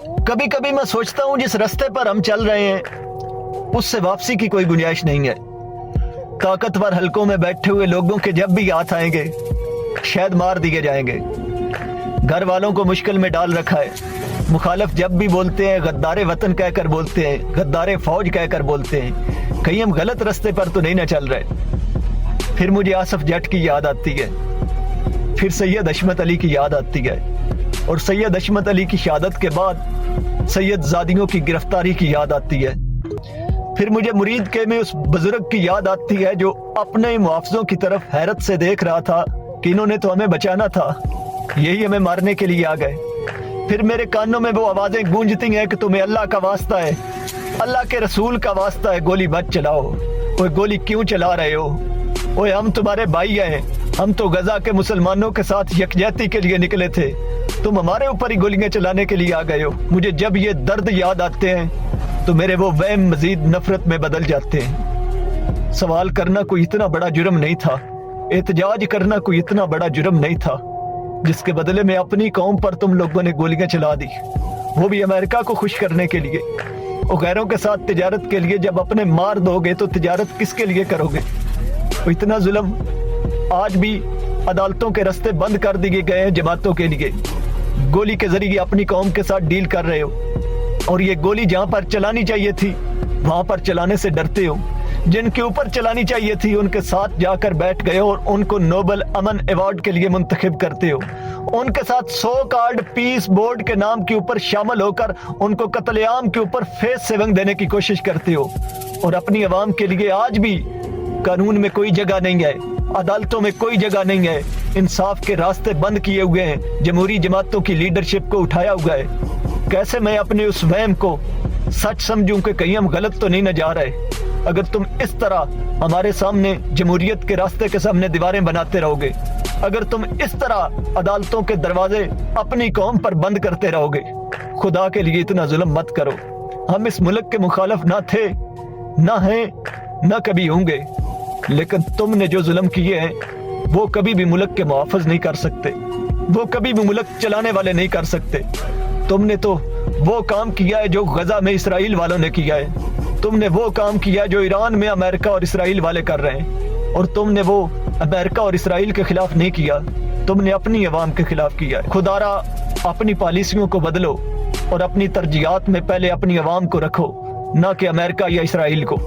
कभी कभी मैं सोचता हूँ जिस रास्ते पर हम चल रहे हैं उससे वापसी की कोई गुंजाइश नहीं है। ताकतवर हलकों में बैठे हुए लोगों के जब भी हाथ आएंगे शायद मार दिए जाएंगे। घर वालों को मुश्किल में डाल रखा है। मुखालिफ जब भी बोलते हैं गद्दारे वतन कहकर बोलते हैं, गद्दारे फौज कहकर बोलते हैं। कहीं हम गलत रास्ते पर तो नहीं ना चल रहे। फिर मुझे आसफ जट की याद आती है, फिर सैयद अशमत अली की याद आती है, और सैयद अशमत अली की शहादत के बाद सैयद ज़ादियों की गिरफ्तारी की याद आती है। फिर मुझे मुरीद के में उस बुजुर्ग की याद आती है जो अपने मुआवजों की तरफ हैरत से देख रहा था कि इन्होंने तो हमें बचाना था, यही हमें मारने के लिए आ गए। फिर मेरे कानों में वो आवाजें गूंजती हैं कि तुम्हें अल्लाह का वास्ता है, अल्लाह के रसूल का वास्ता है, गोली मत चलाओ। ओए गोली क्यों चला रहे हो? ओए हम तुम्हारे भाई हैं, हम तो गजा के मुसलमानों के साथ यकजहती के लिए निकले थे, तुम हमारे ऊपर ही गोलियां चलाने के लिए आ गए हो। मुझे जब ये दर्द याद आते हैं तो मेरे वो वहम मजीद नफरत में बदल जाते हैं। सवाल करना कोई इतना बड़ा जुर्म नहीं था, एहतजाज करना कोई इतना बड़ा जुर्म नहीं था, जिसके बदले में अपनी कौम पर तुम लोगों ने गोलियां चला दी, वो भी अमेरिका को खुश करने के लिए। और गैरों के साथ तिजारत के लिए जब अपने मार दोगे तो तिजारत किसके लिए करोगे? तो इतना जुल्म आज भी अदालतों के रास्ते बंद कर दिए गए हैं जमातों के लिए। गोली के जरिए अपनी कौम के साथ डील कर रहे हो, और ये गोली जहां पर चलानी चाहिए थी वहां पर चलाने से डरते हो। जिनके ऊपर चलानी चाहिए थी उनके साथ जाकर बैठ गए और उनको नोबल अमन अवार्ड के लिए मुंतखब करते हो। उनके साथ 100 कार्ड पीस बोर्ड के नाम के ऊपर शामिल होकर उनको कत्लेआम के ऊपर फेस सेविंग देने की कोशिश करते हो। और अपनी आवाम के लिए आज भी कानून में कोई जगह नहीं है, अदालतों में कोई जगह नहीं है, इंसाफ के रास्ते बंद किए हुए हैं, जमहूरी जमातों की लीडरशिप को उठाया हुआ है। कैसे मैं अपने उस वहम को सच समझूं कि कहीं हम गलत तो नहीं न जा रहे? अगर तुम इस तरह हमारे सामने जमहूरियत के रास्ते के सामने दीवारें बनाते रहोगे, अगर तुम इस तरह अदालतों के दरवाजे अपनी कौम पर बंद करते रहोगे, खुदा के लिए इतना जुल्म मत करो। हम इस मुल्क के मुखालिफ ना थे, ना हैं, ना कभी होंगे, लेकिन तुमने जो जुल्म किए हैं वो कभी भी मुल्क के मुआफ़िज़ नहीं कर सकते, वो कभी भी मुल्क चलाने वाले नहीं कर सकते। तुमने तो वो काम किया है जो गजा में इसराइल वालों ने किया है, तुमने वो काम किया जो ईरान में अमेरिका और इसराइल वाले कर रहे हैं, और तुमने वो अमेरिका और इसराइल के खिलाफ नहीं किया, तुमने अपनी अवाम के खिलाफ किया है। खुदारा अपनी पॉलिसियों को बदलो और अपनी तरजीहात में पहले अपनी अवाम को रखो, ना कि अमेरिका या इसराइल को।